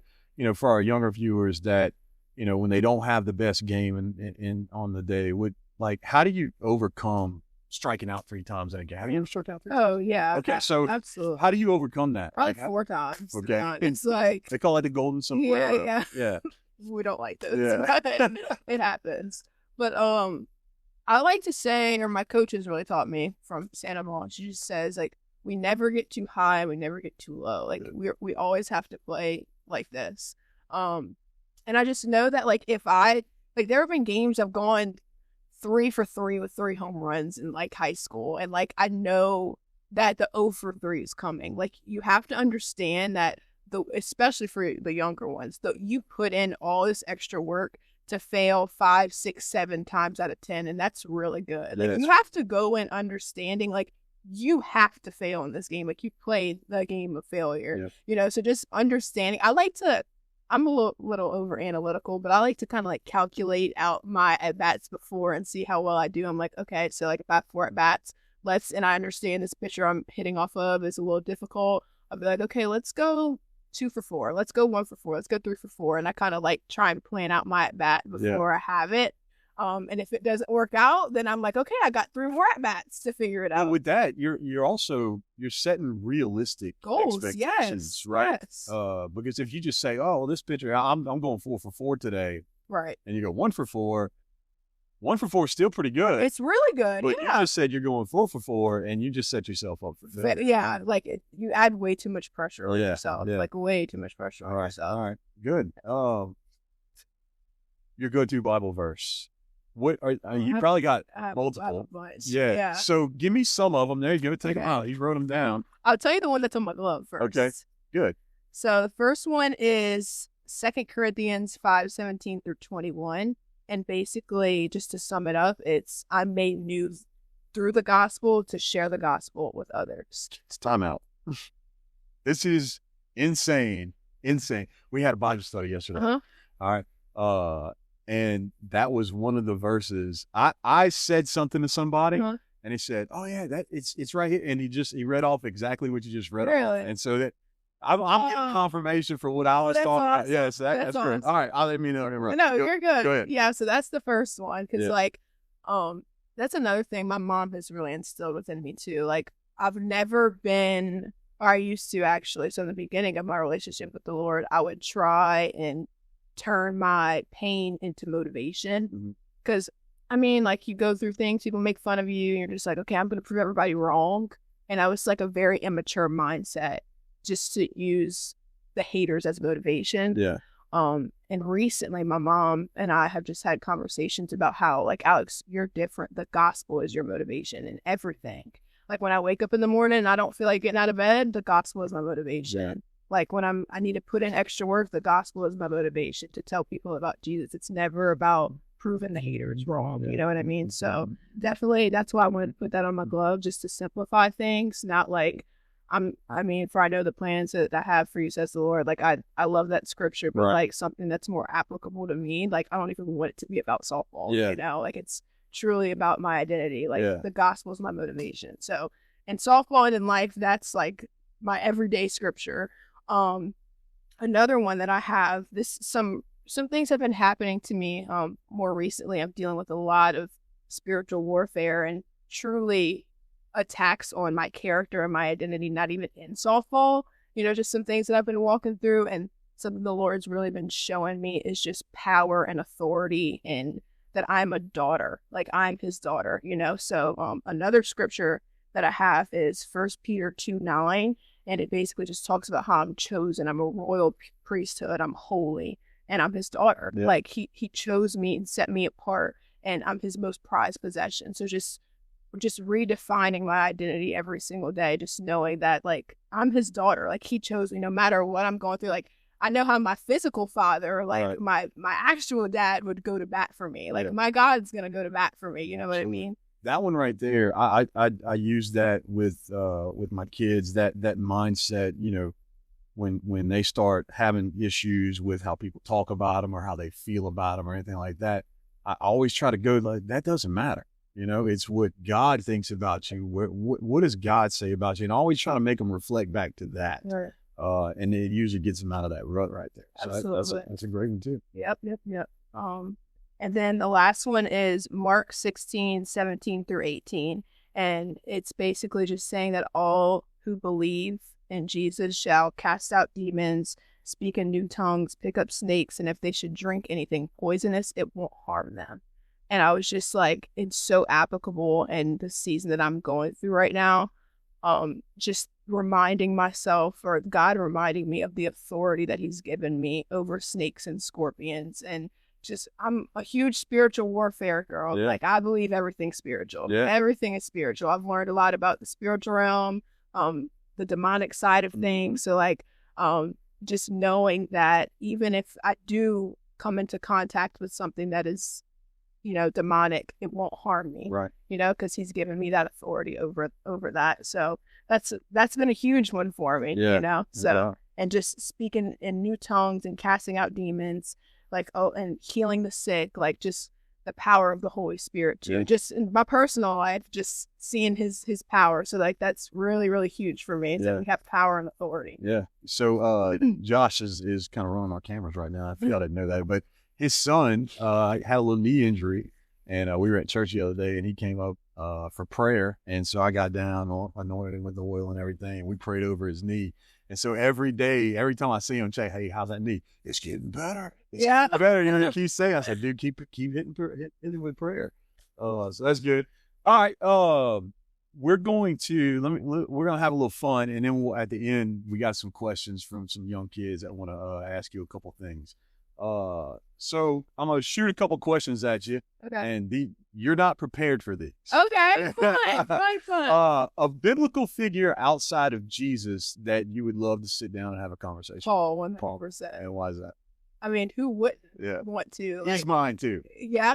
for our younger viewers, that when they don't have the best game in on the day, how do you overcome striking out 3 times in a game? Have you ever struck out 3 times? Oh yeah. Okay, so absolutely. How do you overcome that? Probably 4 times. Okay. It's like they call it the golden somewhere. Yeah. We don't like those. Yeah. It happens. But I like to say, or my coaches really taught me from Santa Monica, she just says like, we never get too high, we never get too low. Like we always have to play like this. And I just know that like if there have been games I've gone 3 for 3 with 3 home runs in like high school, and like I know that the 0 for 3 is coming. Like you have to understand that especially for the younger ones, you put in all this extra work to fail 5, 6, 7 times out of 10, and that's really good. Like, you have to go in understanding, like, you have to fail in this game. Like, you played the game of failure, you know. So just understanding. I'm a little over analytical, but I like to kind of like calculate out my at bats before and see how well I do. I'm like, okay, so like if I have 4 at bats, and I understand this pitcher I'm hitting off of is a little difficult. I'll be like, okay, let's go 2 for 4. Let's go 1 for 4. Let's go 3 for 4. And I kind of like try and plan out my at bat before I have it. And if it doesn't work out, then I'm like, okay, I got 3 more at bats to figure it out. And with that, you're setting realistic goals, expectations, right? Yes. Because if you just say, oh, well, this pitcher, I'm going 4 for 4 today, right? And you go 1 for 4. 1 for 4 is still pretty good. It's really good. But you just said you're going 4 for 4, and you just set yourself up for failure. Yeah, like you add way too much pressure on yourself. Yeah. Like way too much pressure on yourself. All right, good. Your go-to Bible verse. What are you? Probably got multiple. Yeah. So give me some of them. There you go. Take them out. You wrote them down. I'll tell you the one that's on my glove first. Okay. Good. So the first one is 2 Corinthians 5:17 through 21. And basically, just to sum it up, it's I'm made new through the gospel to share the gospel with others. It's time out. This is insane. Insane. We had a Bible study yesterday. Uh-huh. All right. And that was one of the verses. I said something to somebody, and he said, "Oh yeah, that it's right here." And he read off exactly what you just read off. And so that I'm getting confirmation for what I was talking about. Awesome. Yes, that's awesome. great. All right, I'll let me know. No, you're good. Go ahead. Yeah, so that's the first one because that's another thing my mom has really instilled within me too. Like I've never been, or I used to actually. So in the beginning of my relationship with the Lord, I would try and turn my pain into motivation because I mean, like you go through things, people make fun of you, and you're just like, okay, I'm going to prove everybody wrong. And I was like a very immature mindset just to use the haters as motivation. Yeah. And recently my mom and I have just had conversations about how, like, Alex, you're different. The gospel is your motivation in everything. Like when I wake up in the morning and I don't feel like getting out of bed, the gospel is my motivation. Yeah. Like when I need to put in extra work, the gospel is my motivation to tell people about Jesus. It's never about proving the haters wrong. You know what I mean? So definitely that's why I wanted to put that on my glove, just to simplify things, not like for I know the plans that I have for you, says the Lord. Like I love that scripture, but like something that's more applicable to me. Like I don't even want it to be about softball. You know, like it's truly about my identity. Like the gospel is my motivation. So in softball and in life, that's like my everyday scripture. Another one that I have, some things have been happening to me more recently. I'm dealing with a lot of spiritual warfare and truly attacks on my character and my identity, not even in softball, you know, just some things that I've been walking through, and something the Lord's really been showing me is just power and authority, and that I'm a daughter, like I'm his daughter, you know. So another scripture that I have is 1 Peter 2:9, and it basically just talks about how I'm chosen. I'm a royal priesthood. I'm holy, and I'm his daughter. Yeah. Like he chose me and set me apart, and I'm his most prized possession. So just redefining my identity every single day, just knowing that like I'm his daughter. Like he chose me no matter what I'm going through. Like I know how my physical father, like my actual dad, would go to bat for me. Like my God's gonna go to bat for me. You know what I mean? That one right there, I use that with my kids, that mindset, you know, when they start having issues with how people talk about them or how they feel about them or anything like that, I always try to go like, that doesn't matter. You know, it's what God thinks about you. What does God say about you? And I always try to make them reflect back to that. Right. And it usually gets them out of that rut right there. So absolutely. That's a great one too. Yep. And then the last one is Mark 16:17 through 18. And it's basically just saying that all who believe in Jesus shall cast out demons, speak in new tongues, pick up snakes, and if they should drink anything poisonous, it won't harm them. And I was just like, it's so applicable in the season that I'm going through right now. Just reminding myself, or God reminding me of the authority that he's given me over snakes and scorpions. And just, I'm a huge spiritual warfare girl. Yeah. Like I believe everything's spiritual. Yeah. Everything is spiritual. I've learned a lot about the spiritual realm, the demonic side of things. So like, just knowing that even if I do come into contact with something that is, demonic, it won't harm me. Right. Because he's given me that authority over that. So that's been a huge one for me. Yeah. So and just speaking in new tongues and casting out demons, and healing the sick, just the power of the Holy Spirit too. Yeah. Just in my personal life, just seeing his power. So that's really, really huge for me. So we have power and authority. Yeah. So Josh is kind of running our cameras right now. I feel I didn't know that, but his son had a little knee injury, and we were at church the other day, and he came up for prayer, and so I got down, anointed him with the oil and everything, and we prayed over his knee. And so every day, every time I see him, say, "Hey, how's that knee?" It's getting better. It's getting better. He keeps saying, I said, "Dude, keep hitting it with prayer." So that's good. All right. We're going to have a little fun, and then at the end we got some questions from some young kids that want to ask you a couple things. So I'm gonna shoot a couple questions at you, and you're not prepared for these. Okay, fun. A biblical figure outside of Jesus that you would love to sit down and have a conversation. Paul, 100%. And why is that? I mean, who wouldn't want to? He's mine too. Yeah.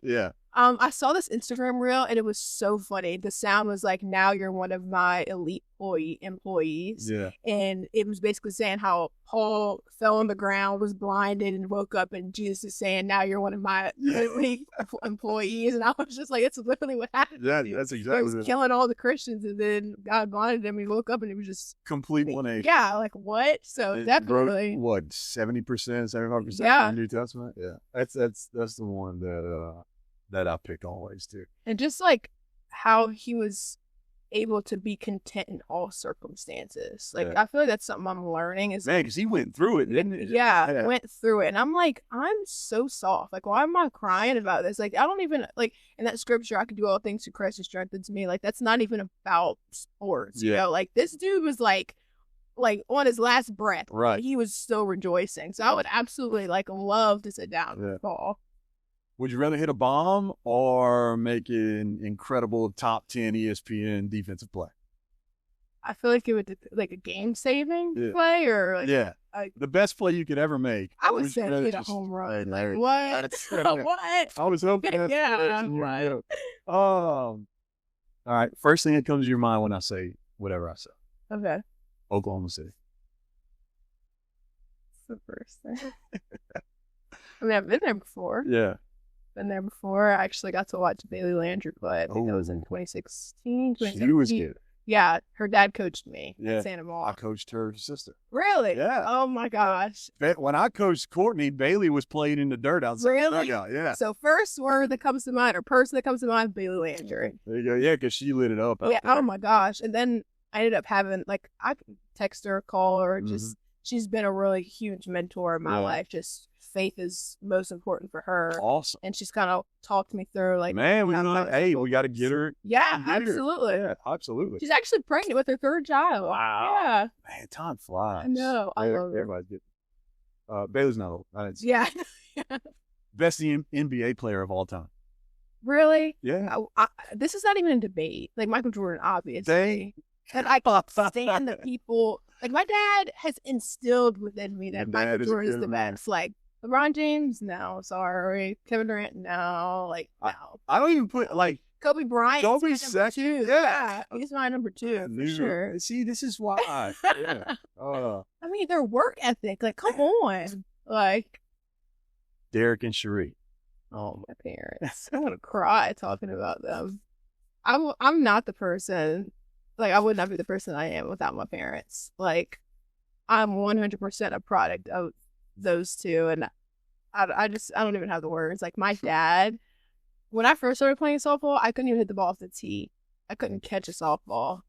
Yeah. I saw this Instagram reel and it was so funny. The sound was like, "Now you're one of my elite employees." Yeah. And it was basically saying how Paul fell on the ground, was blinded, and woke up, and Jesus is saying, "Now you're one of my elite employees." And I was just like, it's literally what happened. Yeah, that's exactly. He was killing all the Christians, and then God blinded him. He woke up and it was just complete 180. Yeah, like what? So definitely what 70%, 75% yeah. of the New Testament. Yeah, that's the one that I pick always too. And just like how he was able to be content in all circumstances. I feel like that's something I'm learning is because he went through it, didn't he? Yeah, went through it. And I'm like, I'm so soft. Why am I crying about this? I don't even in that scripture, I could do all things through Christ who strengthens me. That's not even about sports. Yeah. This dude was like on his last breath. Right. He was still rejoicing. So I would absolutely love to sit down with Paul. Would you rather hit a bomb or make an incredible top 10 ESPN defensive play? I feel like it would a game-saving play or the best play you could ever make. I would say hit a home run. What? What? I was hoping. Yeah. Right. All right. First thing that comes to your mind when I say whatever I say. Okay. Oklahoma City. That's the first thing. I mean, I've been there before. Yeah. Been there before. I actually got to watch Bailey Landry play. I think that was in 2016. She was good. Yeah, her dad coached me at Santa Monica. I coached her sister. Really? Yeah. Oh my gosh. When I coached Courtney, Bailey was playing in the dirt outside. Really? Yeah. So first word that comes to mind, or person that comes to mind, Bailey Landry. There you go. Yeah, because she lit it up. Yeah. Oh my gosh. And then I ended up having I could text her, call her. Just she's been a really huge mentor in my life. Just faith is most important for her. Awesome. And she's kind of talked me through man, we got to get her. Yeah, absolutely. Yeah, absolutely. She's actually pregnant with her third child. Wow. Yeah. Man, time flies. I know. I love her. Everybody's good. Bailey's not old. Yeah. Best NBA player of all time. Really? Yeah. This is not even a debate. Michael Jordan, obviously. And I stand the people. My dad has instilled within me that Michael Jordan is the best. LeBron James, no, sorry. Kevin Durant, no. No. I don't even put Kobe Bryant. Kobe's second. Yeah. He's my number 2 for sure. See, this is why. Yeah. I mean, their work ethic. Come on. Derek and Cherie. Oh, my parents. I'm gonna cry talking about them. I'm not the person. I would not be the person I am without my parents. I'm 100% a product of those two, and I don't even have the words. My dad, when I first started playing softball, I couldn't even hit the ball off the tee. I couldn't catch a softball.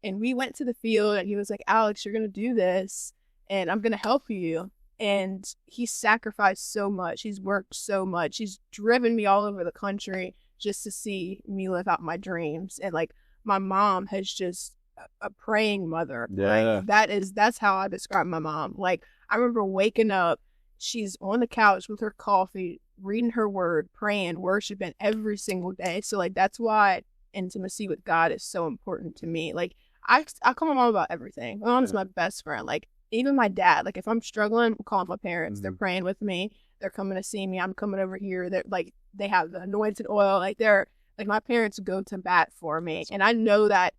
And we went to the field, and he was like, "Alex, you're gonna do this, and I'm gonna help you." And he sacrificed so much. He's worked so much. He's driven me all over the country just to see me live out my dreams. And my mom has just a praying mother. Yeah. That's how I describe my mom. I remember waking up, she's on the couch with her coffee, reading her word, praying, worshiping every single day. So that's why intimacy with God is so important to me. I call my mom about everything. My mom's my best friend. even my dad, like if I'm struggling, I'm calling my parents. They're praying with me. They're coming to see me. I'm coming over here. They're like, they have the anointed oil. Like my parents go to bat for me. And I know that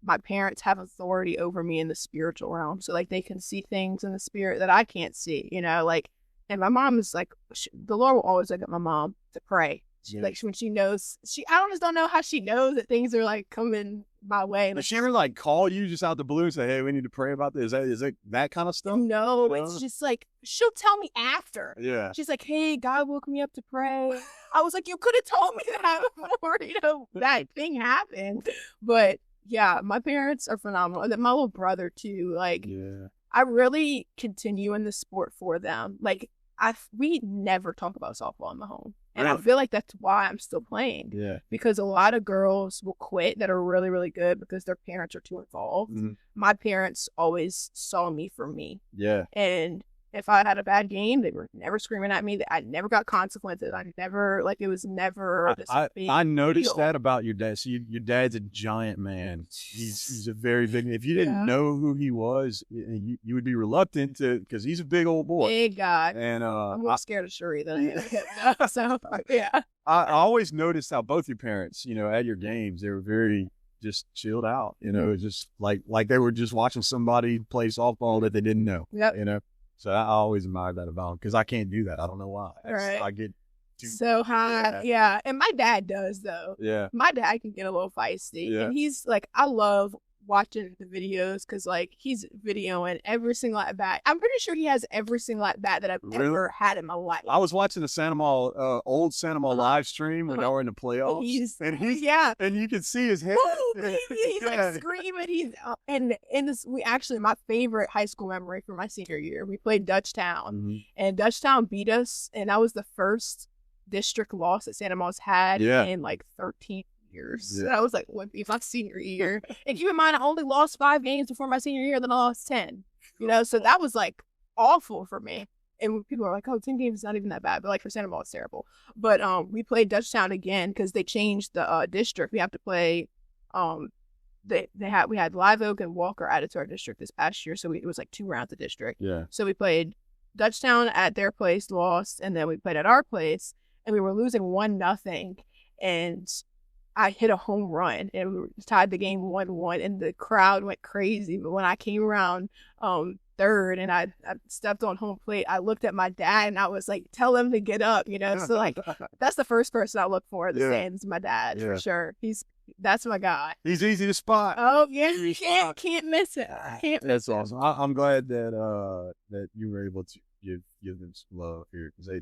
my parents have authority over me in the spiritual realm. So like they can see things in the spirit that I can't see, like, and my mom is like, the Lord will always look at my mom to pray. Like when she knows, I just don't know how she knows that things are like coming my way. Does she ever like call you just out the blue and say, "Hey, we need to pray about this"? Is it that kind of stuff? No, it's just like she'll tell me after. Yeah, she's like, "Hey, God woke me up to pray." I was like, "You could have told me that before that thing happened." But yeah, my parents are phenomenal, and then my little brother too. Like, I really continue in the sport for them. Like, we never talk about softball in the home. And I feel like that's why I'm still playing. Yeah. Because a lot of girls will quit that are really, really good because their parents are too involved. Mm-hmm. My parents always saw me for me. Yeah. And if I had a bad game, they were never screaming at me. I never got consequences. It was never this big I noticed deal. That about your dad. So your dad's a giant man. He's a very big, if you didn't know who he was, you would be reluctant to, because he's a big old boy. Big guy. And I'm more scared of Shuri than I am. So, yeah. I always noticed how both your parents, at your games, they were very just chilled out. Just like they were just watching somebody play softball that they didn't know. Yep. So I always admired that about him because I can't do that. I don't know why. Right. I get so high. Yeah. And my dad does, though. Yeah. My dad can get a little feisty. Yeah. And he's like, I love watching the videos because like he's videoing every single at bat. I'm pretty sure he has every single at bat that I've ever had in my life. I was watching the old Santa Mall live stream when they were in the playoffs, and you can see his head. He's like screaming. My favorite high school memory from my senior year, we played Dutchtown, and Dutchtown beat us, and that was the first district loss that Santa Ma's had in like 13 years. Yeah. So I was like, what be my senior year? And keep in mind, I only lost 5 games before my senior year, then I lost 10. So that was like awful for me. And people are like, 10 games is not even that bad. But like for Santa Maria, it's terrible. But we played Dutchtown again because they changed the district. We have to play. We had Live Oak and Walker added to our district this past year, so it was like 2 rounds of district. Yeah. So we played Dutchtown at their place, lost, and then we played at our place, and we were losing 1-0, and I hit a home run and we tied the game 1-1 and the crowd went crazy. But when I came around third and I stepped on home plate, I looked at my dad and I was like, tell him to get up, So like, that's the first person I look for in the stands, my dad, for sure. That's my guy. He's easy to spot. Oh yeah, you can't miss it. That's awesome. I'm glad that you were able to give them some love here because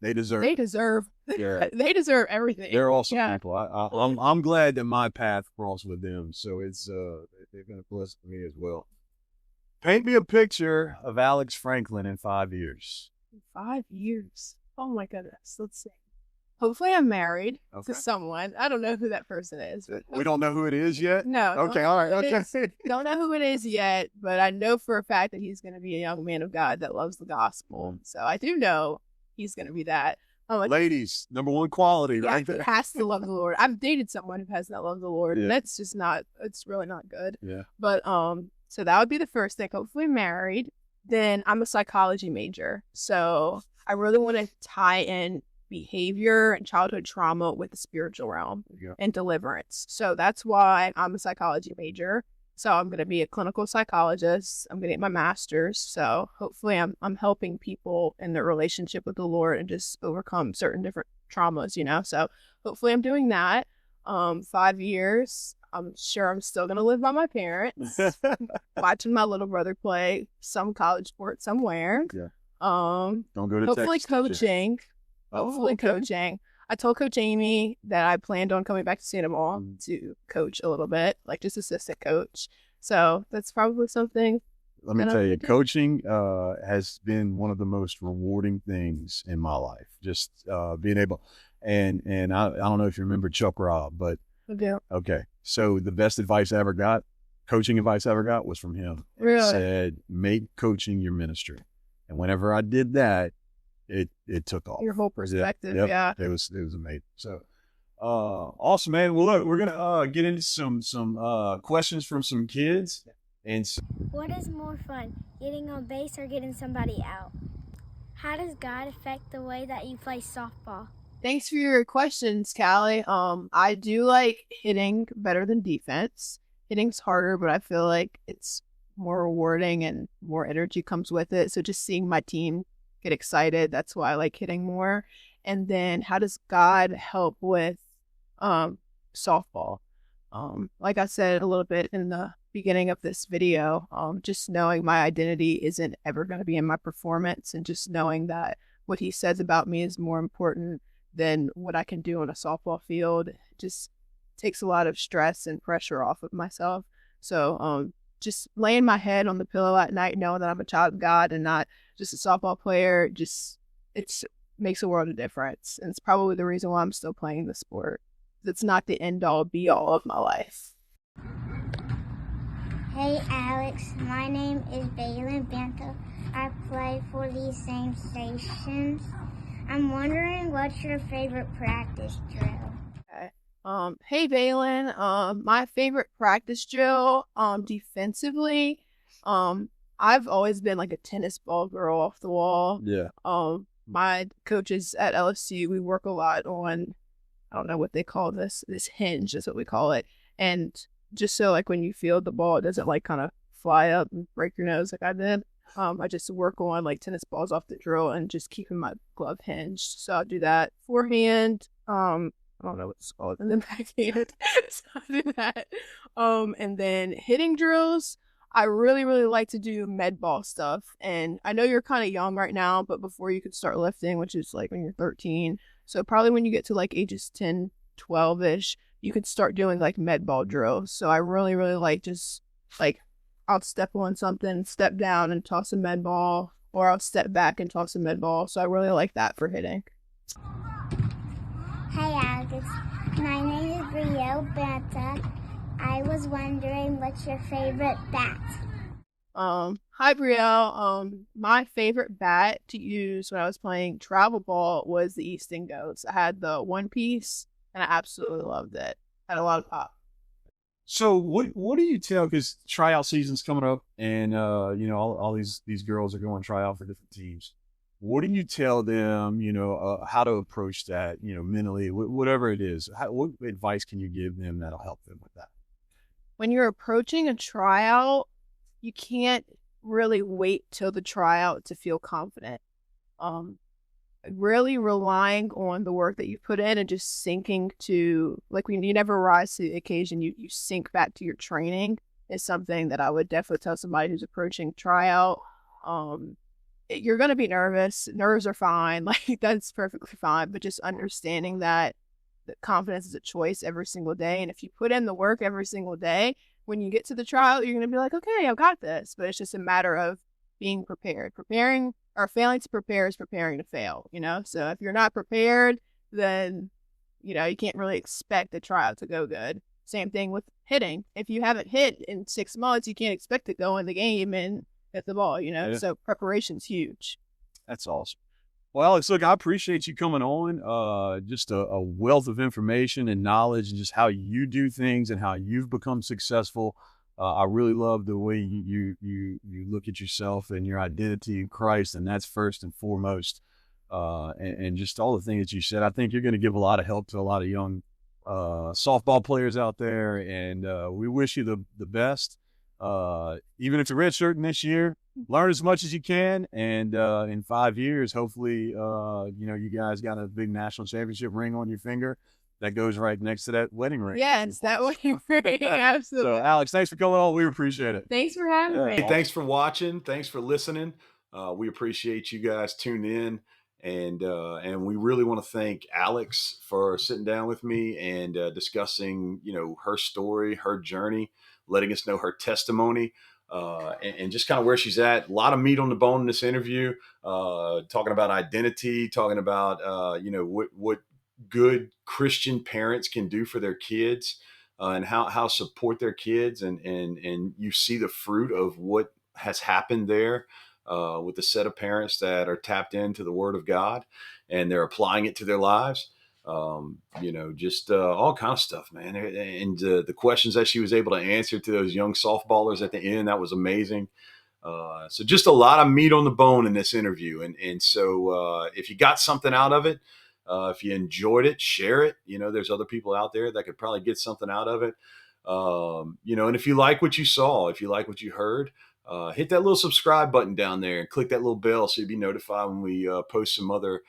they deserve. They deserve. Yeah. They deserve everything. They're awesome people. I'm glad that my path crossed with them. So it's they've been a blessing to me as well. Paint me a picture of Alix Franklin in 5 years. 5 years. Oh my goodness. Let's see. Hopefully I'm married to someone. I don't know who that person is. We don't know who it is yet? No. Okay, all right. Okay. Don't know who it is yet, but I know for a fact that he's going to be a young man of God that loves the gospel. So I do know he's going to be that. Ladies, number one quality, right there. Has to love the Lord. I've dated someone who has not loved the Lord, and that's just it's really not good. Yeah. But so that would be the first thing. Hopefully married. Then I'm a psychology major, so I really want to tie in behavior and childhood trauma with the spiritual realm and deliverance. So that's why I'm a psychology major. So I'm going to be a clinical psychologist. I'm going to get my master's. So hopefully I'm helping people in their relationship with the Lord and just overcome certain different traumas, So hopefully I'm doing that. 5 years. I'm sure I'm still going to live by my parents, watching my little brother play some college sport somewhere. Yeah. Don't go to hopefully Texas, coaching. Hopefully coaching. I told Coach Amy that I planned on coming back to Santa Maria to coach a little bit, like just assistant coach. So that's probably something. Let me tell you, coaching has been one of the most rewarding things in my life. Just being able, and I don't know if you remember Chuck Robb, but I do. Okay. So the best advice I ever got, coaching advice I ever got, was from him. Really? He said, make coaching your ministry. And whenever I did that, it took off. Your whole perspective, yeah. It was amazing. So, awesome, man. Well, look, we're gonna get into some questions from some kids. And so, What is more fun, getting on base or getting somebody out? How does God affect the way that you play softball? Thanks for your questions, Callie. I do like hitting better than defense. Hitting's harder, but I feel like it's more rewarding and more energy comes with it. So just seeing my team get excited, that's why I like hitting more. And then how does God help with softball? Like I said a little bit in the beginning of this video, just knowing my identity isn't ever going to be in my performance, and just knowing that what he says about me is more important than what I can do on a softball field just takes a lot of stress and pressure off of myself. So just laying my head on the pillow at night, knowing that I'm a child of God and not just a softball player, it makes a world of difference. And it's probably the reason why I'm still playing the sport. It's not the end all be all of my life. Hey Alex, my name is Bailyn Banta. I play for these same stations. I'm wondering what's your favorite practice drill? Okay. Hey Bailyn, my favorite practice drill, defensively, I've always been like a tennis ball girl off the wall. yeah. My coaches at LSU, we work a lot on, I don't know what they call this hinge, is what we call it. And just so like when you field the ball, it doesn't like kind of fly up and break your nose like I did. I just work on like tennis balls off the drill and just keeping my glove hinged. So I'll do that. Forehand, I don't know what it's called, and then backhand. So I do that. And then hitting drills, I really, really like to do med ball stuff. And I know you're kind of young right now, but before you could start lifting, which is like when you're 13. So probably when you get to like ages 10, 12-ish, you could start doing like med ball drills. So I really, really like just like I'll step on something, step down and toss a med ball, or I'll step back and toss a med ball. So I really like that for hitting. Hey Alex, my name is Brielle Banta. I was wondering what's your favorite bat? Hi Brielle. My favorite bat to use when I was playing travel ball was the Easton Goats. I had the one piece and I absolutely loved it. Had a lot of pop. So what do you tell, because tryout season's coming up and all these girls are going try out for different teams. What do you tell them, how to approach that, mentally, whatever it is? What advice can you give them that'll help them with that? When you're approaching a tryout, you can't really wait till the tryout to feel confident. Really relying on the work that you put in and just sinking to, like, when you never rise to the occasion, you sink back to your training is something that I would definitely tell somebody who's approaching tryout. You're going to be nervous. Nerves are fine. Like, that's perfectly fine. But just understanding that confidence is a choice every single day. And if you put in the work every single day, when you get to the tryout, you're going to be like, okay, I've got this. But it's just a matter of being prepared. Preparing or failing to prepare is preparing to fail, So if you're not prepared, then, you can't really expect the tryout to go good. Same thing with hitting. If you haven't hit in 6 months, you can't expect to go in the game and hit the ball, Yeah. So preparation's huge. That's awesome. Well, Alex, look, I appreciate you coming on. Just a wealth of information and knowledge and just how you do things and how you've become successful. I really love the way you look at yourself and your identity in Christ, and that's first and foremost. And just all the things that you said, I think you're going to give a lot of help to a lot of young softball players out there, and we wish you the best. Even if you're redshirting this year, learn as much as you can, and in 5 years, hopefully, you guys got a big national championship ring on your finger that goes right next to that wedding ring. Yeah, it's that wedding ring. Absolutely. So, Alex, thanks for coming on. We appreciate it. Thanks for having me. Hey, thanks for watching. Thanks for listening. We appreciate you guys tuning in, and we really want to thank Alix for sitting down with me and discussing, her story, her journey, letting us know her testimony, and just kind of where she's at. A lot of meat on the bone in this interview, talking about identity, talking about what good Christian parents can do for their kids, and how support their kids, and you see the fruit of what has happened there with the set of parents that are tapped into the Word of God and they're applying it to their lives. just all kind of stuff, man. And the questions that she was able to answer to those young softballers at the end, that was amazing. So just a lot of meat on the bone in this interview. And so if you got something out of it, if you enjoyed it, share it. There's other people out there that could probably get something out of it. And if you like what you saw, if you like what you heard, hit that little subscribe button down there and click that little bell so you'll be notified when we post some other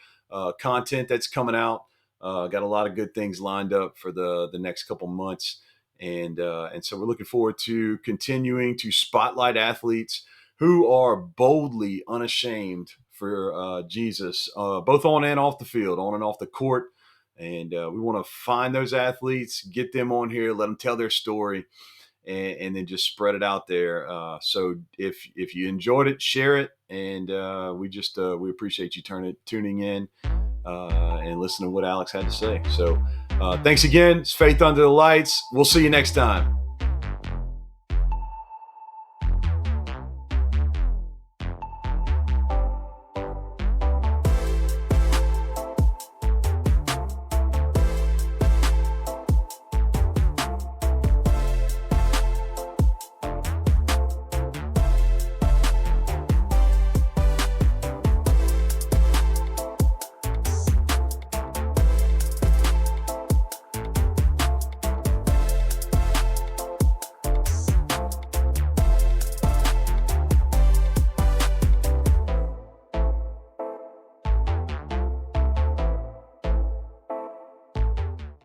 content that's coming out. Got a lot of good things lined up for the next couple months. And so we're looking forward to continuing to spotlight athletes who are boldly unashamed for Jesus, both on and off the field, on and off the court. And we want to find those athletes, get them on here, let them tell their story, and then just spread it out there. So if you enjoyed it, share it. And we appreciate you tuning in and listening to what Alix had to say. So thanks again. It's Faith Under the Lights. We'll see you next time.